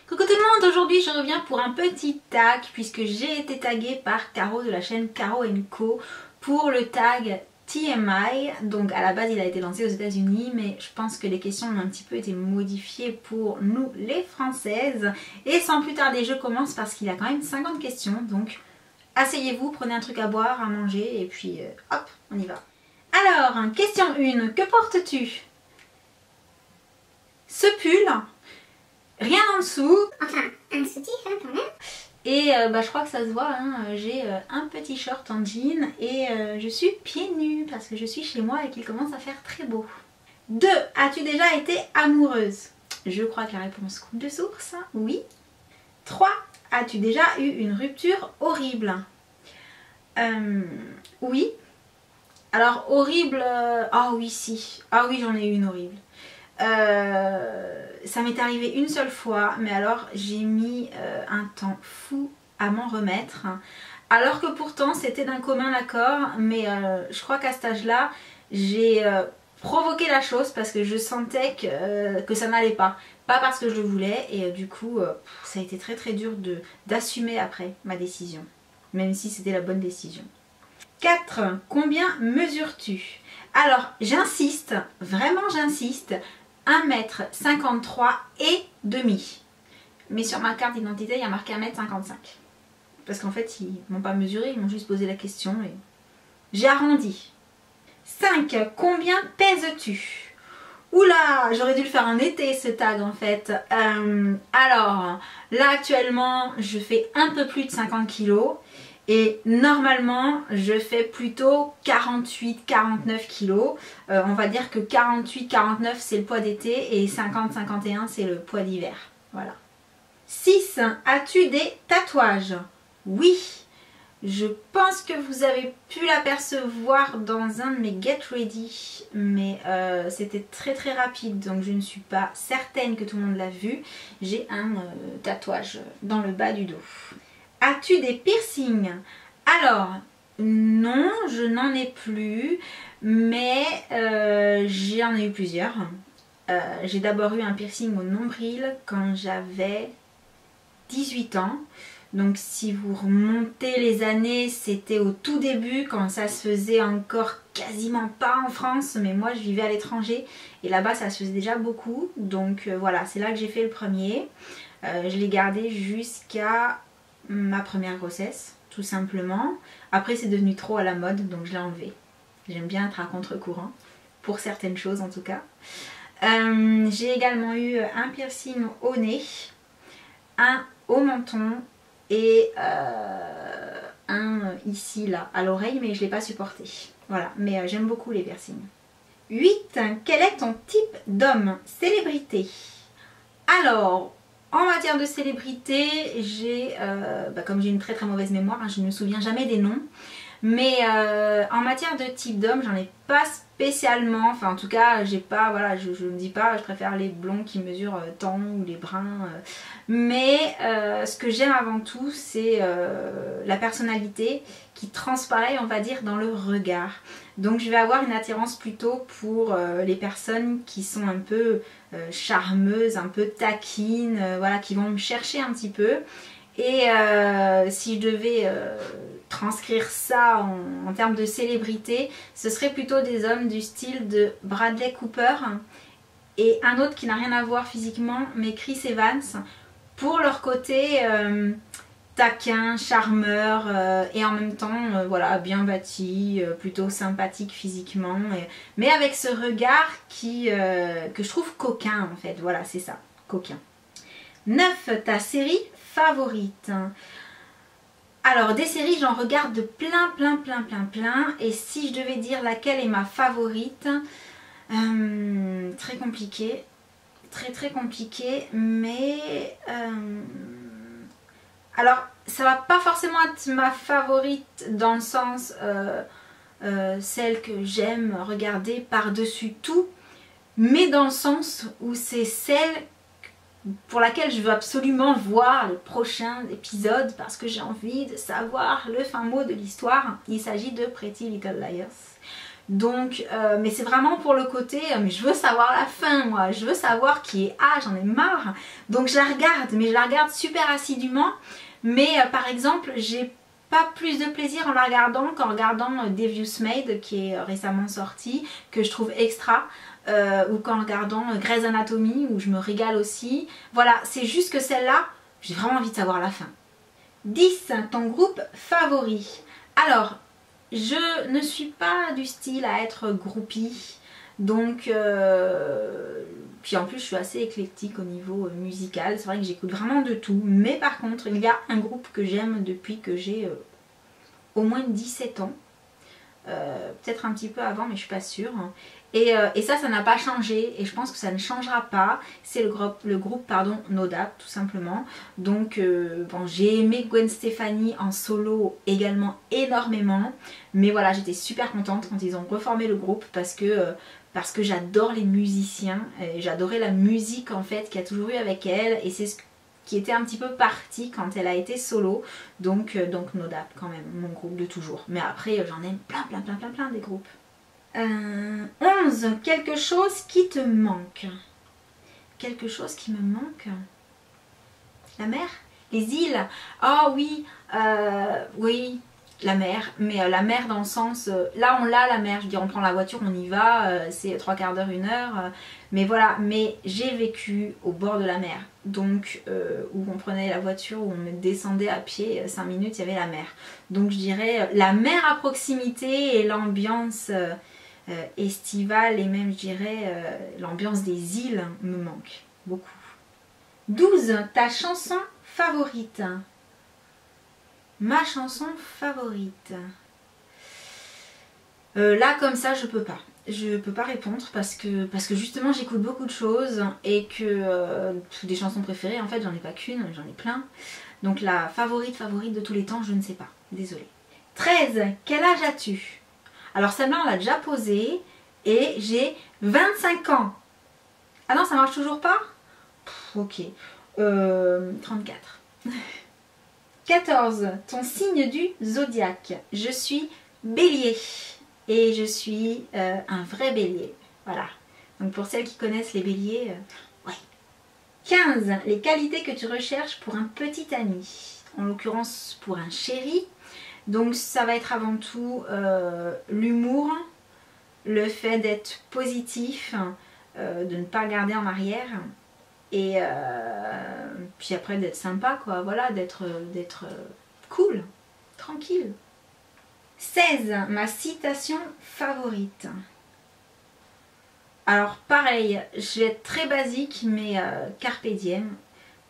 Coucou tout le monde, aujourd'hui je reviens pour un petit tag puisque j'ai été taguée par Caro de la chaîne Caro & Co pour le tag TMI. Donc à la base il a été lancé aux États-Unis, mais je pense que les questions ont un petit peu été modifiées pour nous les Françaises. Et sans plus tarder je commence parce qu'il y a quand même 50 questions, donc asseyez-vous, prenez un truc à boire, à manger et puis hop, on y va. Alors, question 1, que portes-tu? Ce pull, rien en dessous. Enfin, un soutif quand même. Et je crois que ça se voit, hein, j'ai un petit short en jean et je suis pieds nus parce que je suis chez moi et qu'il commence à faire très beau. 2. As-tu déjà été amoureuse? Je crois que la réponse coule de source, oui. 3. As-tu déjà eu une rupture horrible? Oui. Alors horrible, ah oui si, ah oui j'en ai eu une horrible. Ça m'est arrivé une seule fois, mais alors j'ai mis un temps fou à m'en remettre. Alors que pourtant c'était d'un commun accord, mais je crois qu'à cet âge-là, j'ai provoqué la chose parce que je sentais que ça n'allait pas. Pas parce que je le voulais, et du coup ça a été très dur d'assumer après ma décision. Même si c'était la bonne décision. 4. Combien mesures-tu? Alors j'insiste, vraiment j'insiste, 1m53 et demi. Mais sur ma carte d'identité il y a marqué 1m55. Parce qu'en fait ils m'ont pas mesuré, ils m'ont juste posé la question et j'ai arrondi. 5. Combien pèses-tu? Oula, j'aurais dû le faire en été ce tag en fait. Alors là actuellement je fais un peu plus de 50 kg. Et normalement, je fais plutôt 48-49 kg. On va dire que 48-49 c'est le poids d'été et 50-51 c'est le poids d'hiver. Voilà. 6. As-tu des tatouages? Oui. Je pense que vous avez pu l'apercevoir dans un de mes Get Ready. Mais c'était très rapide, donc je ne suis pas certaine que tout le monde l'a vu. J'ai un tatouage dans le bas du dos. As-tu des piercings? Alors, non, je n'en ai plus, mais j'en ai eu plusieurs. J'ai d'abord eu un piercing au nombril quand j'avais 18 ans. Donc si vous remontez les années, c'était au tout début quand ça se faisait encore quasiment pas en France. Mais moi je vivais à l'étranger et là-bas ça se faisait déjà beaucoup. Donc voilà, c'est là que j'ai fait le premier. Je l'ai gardé jusqu'à ma première grossesse, tout simplement. Après c'est devenu trop à la mode, donc je l'ai enlevé. J'aime bien être à contre-courant, pour certaines choses en tout cas. J'ai également eu un piercing au nez, un au menton et un ici là à l'oreille, mais je ne l'ai pas supporté. Voilà, mais j'aime beaucoup les piercings. 8. Quel est ton type d'homme? Célébrité. Alors, en matière de célébrité, j'ai, comme j'ai une très mauvaise mémoire, hein, je ne me souviens jamais des noms. Mais en matière de type d'homme, j'en ai pas spécialement. Enfin en tout cas, j'ai pas, voilà, je me dis pas, je préfère les blonds qui mesurent tant ou les bruns. Mais ce que j'aime avant tout, c'est la personnalité qui transparaît, on va dire, dans le regard. Donc je vais avoir une attirance plutôt pour les personnes qui sont un peu charmeuses, un peu taquines, voilà, qui vont me chercher un petit peu. Et si je devais transcrire ça en termes de célébrité, ce serait plutôt des hommes du style de Bradley Cooper et un autre qui n'a rien à voir physiquement, mais Chris Evans, pour leur côté taquin, charmeur et en même temps voilà, bien bâti, plutôt sympathique physiquement, mais avec ce regard que je trouve coquin en fait, voilà c'est ça, coquin. 9. Ta série favorite? Alors des séries j'en regarde de plein et si je devais dire laquelle est ma favorite, très compliqué, très compliqué, mais alors ça va pas forcément être ma favorite dans le sens celle que j'aime regarder par-dessus tout, mais dans le sens où c'est celle pour laquelle je veux absolument voir le prochain épisode parce que j'ai envie de savoir le fin mot de l'histoire. Il s'agit de Pretty Little Liars, Donc, mais c'est vraiment pour le côté, mais je veux savoir la fin moi, je veux savoir qui est A, j'en ai marre. Donc je la regarde, mais je la regarde super assidûment. Mais par exemple, j'ai pas plus de plaisir en la regardant qu'en regardant Devious Maid qui est récemment sorti, que je trouve extra. Ou qu'en regardant Grey's Anatomy où je me régale aussi. Voilà, c'est juste que celle-là, j'ai vraiment envie de savoir la fin. 10. Ton groupe favori. Alors, je ne suis pas du style à être groupie, donc puis en plus je suis assez éclectique au niveau musical, c'est vrai que j'écoute vraiment de tout, mais par contre il y a un groupe que j'aime depuis que j'ai au moins 17 ans, peut-être un petit peu avant mais je suis pas sûre. Et ça n'a pas changé et je pense que ça ne changera pas. C'est le groupe No Doubt tout simplement. Donc bon, j'ai aimé Gwen Stefani en solo également énormément. Mais voilà, j'étais super contente quand ils ont reformé le groupe parce que j'adore les musiciens. J'adorais la musique en fait qu'il y a toujours eu avec elle. Et c'est ce qui était un petit peu parti quand elle a été solo. Donc No Doubt quand même, mon groupe de toujours. Mais après j'en aime plein des groupes. 11. Quelque chose qui te manque. Quelque chose qui me manque. La mer? Les îles? Oh oui, oui, la mer. Mais la mer dans le sens... là on l'a la mer, je veux dire on prend la voiture, on y va, c'est 3/4 d'heure, 1 heure. Mais voilà, mais j'ai vécu au bord de la mer. Donc où on prenait la voiture, où on descendait à pied, 5 minutes, il y avait la mer. Donc je dirais la mer à proximité et l'ambiance... estivale et même je dirais l'ambiance des îles me manque beaucoup. 12. Ta chanson favorite. Ma chanson favorite. Là comme ça je peux pas. Je peux pas répondre parce que justement j'écoute beaucoup de choses et que des chansons préférées en fait j'en ai pas qu'une, j'en ai plein. Donc la favorite de tous les temps je ne sais pas. Désolée. 13. Quel âge as-tu? Alors celle-là on l'a déjà posée et j'ai 25 ans. Ah non ça marche toujours pas? Ok. 34. 14. Ton signe du zodiaque. Je suis bélier. Et je suis un vrai bélier. Voilà. Donc pour celles qui connaissent les béliers, ouais. 15. Les qualités que tu recherches pour un petit ami. En l'occurrence pour un chéri. Donc ça va être avant tout l'humour, le fait d'être positif, de ne pas regarder en arrière et puis après d'être sympa quoi, voilà, d'être cool, tranquille. 16. Ma citation favorite. Alors pareil, je vais être très basique mais carpe diem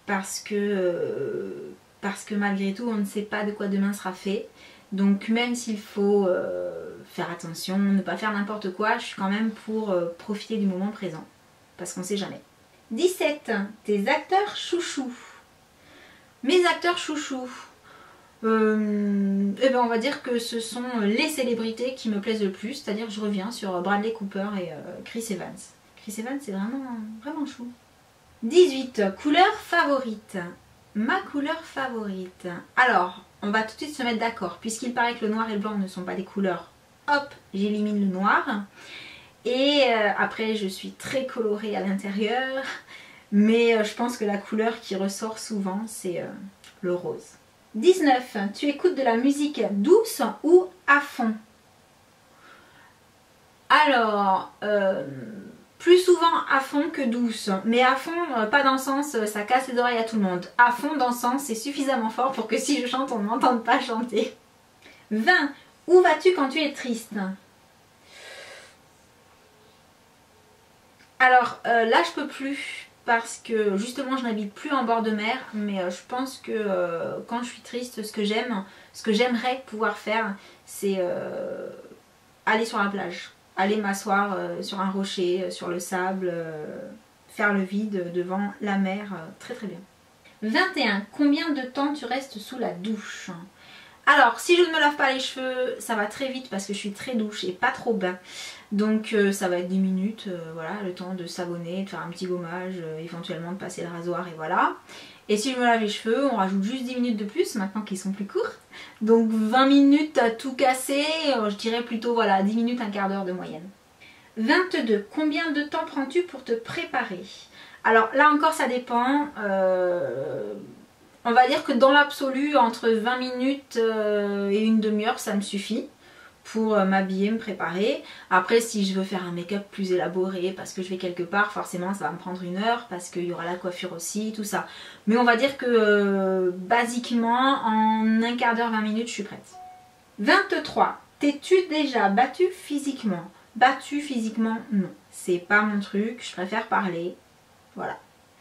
parce que malgré tout on ne sait pas de quoi demain sera fait. Donc même s'il faut faire attention, ne pas faire n'importe quoi, je suis quand même pour profiter du moment présent. Parce qu'on ne sait jamais. 17. Tes acteurs chouchous. Mes acteurs chouchous. Eh ben on va dire que ce sont les célébrités qui me plaisent le plus. C'est-à-dire que je reviens sur Bradley Cooper et Chris Evans. Chris Evans c'est vraiment chou. 18. Couleur favorite. Ma couleur favorite. Alors, on va tout de suite se mettre d'accord. Puisqu'il paraît que le noir et le blanc ne sont pas des couleurs, hop, j'élimine le noir. Et après, je suis très colorée à l'intérieur. Mais je pense que la couleur qui ressort souvent, c'est le rose. 19. Tu écoutes de la musique douce ou à fond? Alors... plus souvent à fond que douce, mais à fond pas dans le sens ça casse les oreilles à tout le monde. À fond dans le sens c'est suffisamment fort pour que si je chante on ne m'entende pas chanter. 20. Où vas-tu quand tu es triste? Alors là je peux plus parce que justement je n'habite plus en bord de mer, mais je pense que quand je suis triste ce que j'aimerais pouvoir faire c'est aller sur la plage. Aller m'asseoir sur un rocher, sur le sable, faire le vide devant la mer, très très bien. 21. Combien de temps tu restes sous la douche? Alors, si je ne me lave pas les cheveux, ça va très vite parce que je suis très douche et pas trop bain. Donc ça va être 10 minutes, voilà, le temps de savonner, de faire un petit gommage, éventuellement de passer le rasoir et voilà. Et si je me lave les cheveux, on rajoute juste 10 minutes de plus, maintenant qu'ils sont plus courts. Donc 20 minutes à tout casser, je dirais plutôt voilà 10 minutes, un quart d'heure de moyenne. 22. Combien de temps prends-tu pour te préparer? Alors là encore ça dépend. On va dire que dans l'absolu, entre 20 minutes et une demi-heure, ça me suffit pour m'habiller, me préparer. Après, si je veux faire un make-up plus élaboré parce que je vais quelque part, forcément ça va me prendre une heure parce qu'il y aura la coiffure aussi, tout ça. Mais on va dire que basiquement, en un quart d'heure, 20 minutes, je suis prête. 23. T'es-tu déjà battu physiquement? Battu physiquement, non. C'est pas mon truc, je préfère parler. Voilà.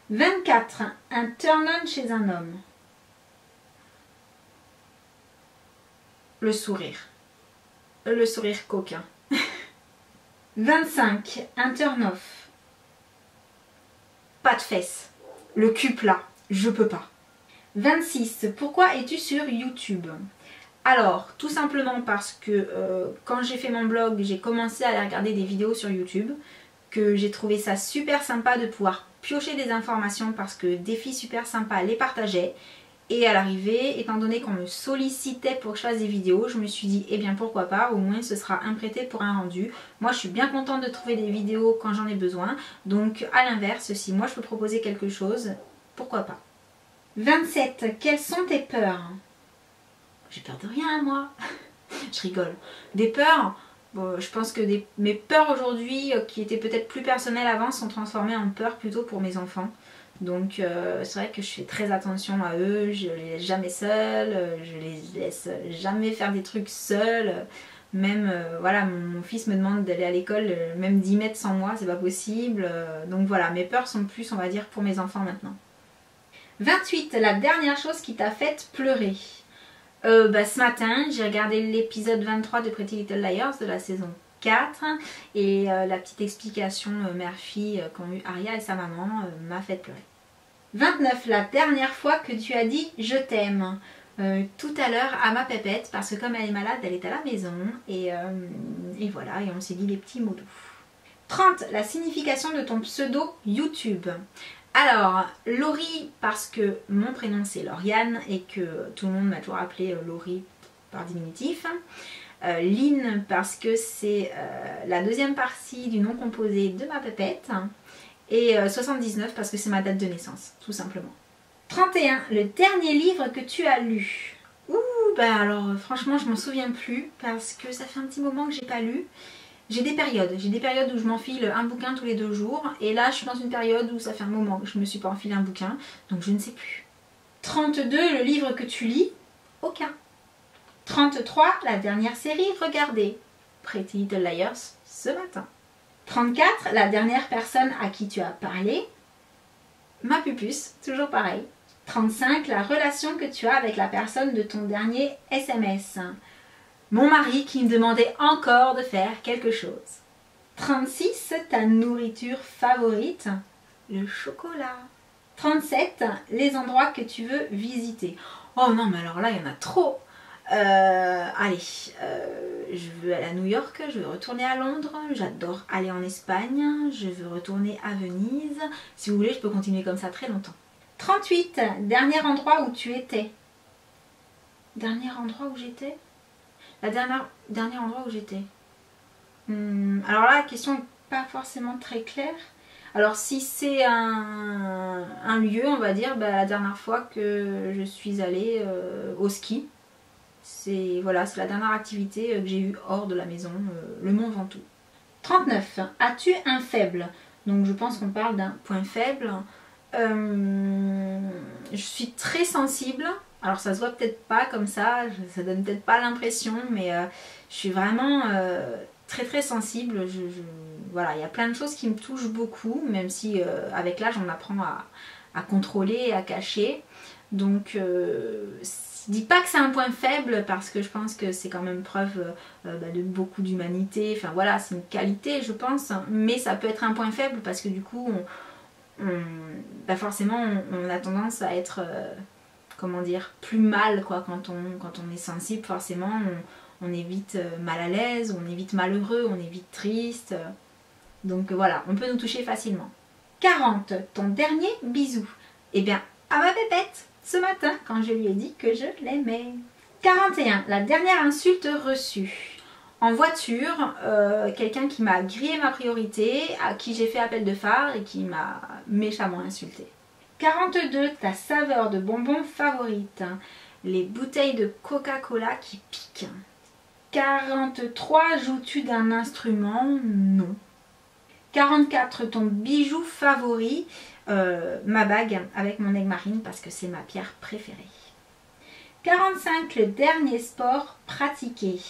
24. Un turn-on chez un homme. Le sourire. Le sourire coquin. 25. Un turn-off. Pas de fesses. Le cul plat. Je peux pas. 26. Pourquoi es-tu sur YouTube? Alors, tout simplement parce que quand j'ai fait mon blog, j'ai commencé à aller regarder des vidéos sur YouTube, que j'ai trouvé ça super sympa de pouvoir piocher des informations parce que des filles super sympas les partageaient. Et à l'arrivée, étant donné qu'on me sollicitait pour que je fasse des vidéos, je me suis dit, eh bien pourquoi pas, au moins ce sera un prêté pour un rendu. Moi je suis bien contente de trouver des vidéos quand j'en ai besoin. Donc à l'inverse, si moi je peux proposer quelque chose, pourquoi pas. 27. Quelles sont tes peurs? J'ai peur de rien moi. Je rigole. Des peurs, bon, je pense que mes peurs aujourd'hui, qui étaient peut-être plus personnelles avant, sont transformées en peurs plutôt pour mes enfants. Donc c'est vrai que je fais très attention à eux, je les laisse jamais seuls, je les laisse jamais faire des trucs seuls. Même voilà, mon fils me demande d'aller à l'école, même 10 mètres sans moi, c'est pas possible. Donc voilà, mes peurs sont plus, on va dire, pour mes enfants maintenant. 28. La dernière chose qui t'a fait pleurer. Ce matin, j'ai regardé l'épisode 23 de Pretty Little Liars de la saison 4 et la petite explication mère-fille qu'ont eu Aria et sa maman m'a fait pleurer. 29. La dernière fois que tu as dit je t'aime. Tout à l'heure à ma pépette parce que comme elle est malade, elle est à la maison et voilà, et on s'est dit des petits mots doux. 30. La signification de ton pseudo YouTube. Alors, Laurie parce que mon prénom c'est Lauriane et que tout le monde m'a toujours appelé Laurie par diminutif. Lynn parce que c'est la deuxième partie du nom composé de ma pépette. Et 79 parce que c'est ma date de naissance, tout simplement. 31. Le dernier livre que tu as lu. Ouh, alors franchement je m'en souviens plus parce que ça fait un petit moment que j'ai pas lu. J'ai des périodes où je m'enfile un bouquin tous les 2 jours. Et là je suis dans une période où ça fait un moment que je me suis pas enfilé un bouquin, donc je ne sais plus. 32. Le livre que tu lis. Aucun. 33. La dernière série regardée. Pretty Little Liars ce matin. 34. La dernière personne à qui tu as parlé. Ma pupuce, toujours pareil. 35. La relation que tu as avec la personne de ton dernier SMS. Mon mari qui me demandait encore de faire quelque chose. 36. Ta nourriture favorite. Le chocolat. 37. Les endroits que tu veux visiter. Oh non, mais alors là, il y en a trop. Allez, je veux aller à New York, je veux retourner à Londres, j'adore aller en Espagne, je veux retourner à Venise. Si vous voulez, je peux continuer comme ça très longtemps. 38. Dernier endroit où tu étais. Dernier endroit où j'étais? Dernier endroit où j'étais. Alors là, la question n'est pas forcément très claire. Alors si c'est un lieu, on va dire, la dernière fois que je suis allée au ski. C'est la dernière activité que j'ai eue hors de la maison, le Mont Ventoux. 39. As-tu un faible? Donc je pense qu'on parle d'un point faible. Je suis très sensible. Alors ça se voit peut-être pas comme ça donne peut-être pas l'impression, mais je suis vraiment très très sensible. Voilà, il y a plein de choses qui me touchent beaucoup, même si avec l'âge on apprend à contrôler et à cacher. Donc je dis pas que c'est un point faible parce que je pense que c'est quand même preuve de beaucoup d'humanité. Enfin voilà, c'est une qualité je pense, mais ça peut être un point faible parce que du coup forcément on a tendance à être comment dire, plus mal quoi, quand on est sensible. Forcément on est vite mal à l'aise, on est vite malheureux, on est vite triste. Donc voilà, on peut nous toucher facilement. 40. Ton dernier bisou. Eh bien à ma pépette ce matin quand je lui ai dit que je l'aimais. 41. La dernière insulte reçue. En voiture, quelqu'un qui m'a grillé ma priorité, à qui j'ai fait appel de phare et qui m'a méchamment insulté. 42. Ta saveur de bonbons favorite. Les bouteilles de Coca-Cola qui piquent. 43. Joues-tu d'un instrument? Non. 44. Ton bijou favori? Ma bague avec mon aigle marine parce que c'est ma pierre préférée. 45. Le dernier sport pratiqué.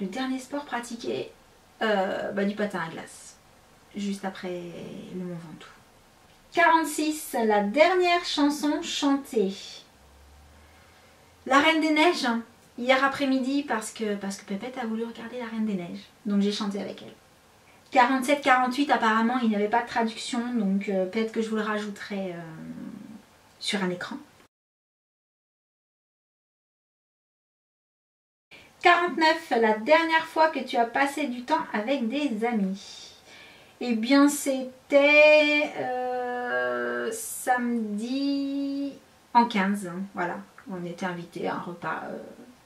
Le dernier sport pratiqué, du patin à glace, juste après le Mont Ventoux. 46. La dernière chanson chantée. La Reine des Neiges, hier après-midi parce que Pépette a voulu regarder La Reine des Neiges, donc j'ai chanté avec elle. 47, 48, apparemment il n'y avait pas de traduction, donc peut-être que je vous le rajouterai sur un écran. 49. La dernière fois que tu as passé du temps avec des amis. Eh bien c'était samedi en 15, voilà. On était invités à un repas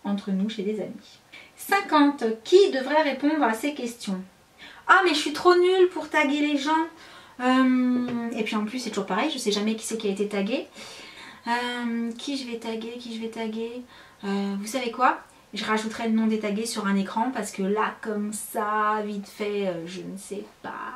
entre nous chez des amis. 50. Qui devrait répondre à ces questions? Ah mais je suis trop nulle pour taguer les gens. Et puis en plus c'est toujours pareil, je sais jamais qui c'est qui a été tagué. Qui je vais taguer, vous savez quoi? Je rajouterai le nom des tagués sur un écran parce que là, comme ça, vite fait, je ne sais pas.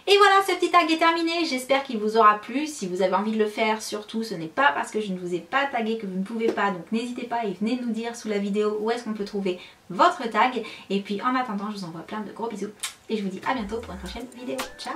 Et voilà, ce petit tag est terminé. J'espère qu'il vous aura plu. Si vous avez envie de le faire, surtout, ce n'est pas parce que je ne vous ai pas tagué que vous ne pouvez pas. Donc n'hésitez pas et venez nous dire sous la vidéo où est-ce qu'on peut trouver votre tag. Et puis en attendant, je vous envoie plein de gros bisous. Et je vous dis à bientôt pour une prochaine vidéo. Ciao!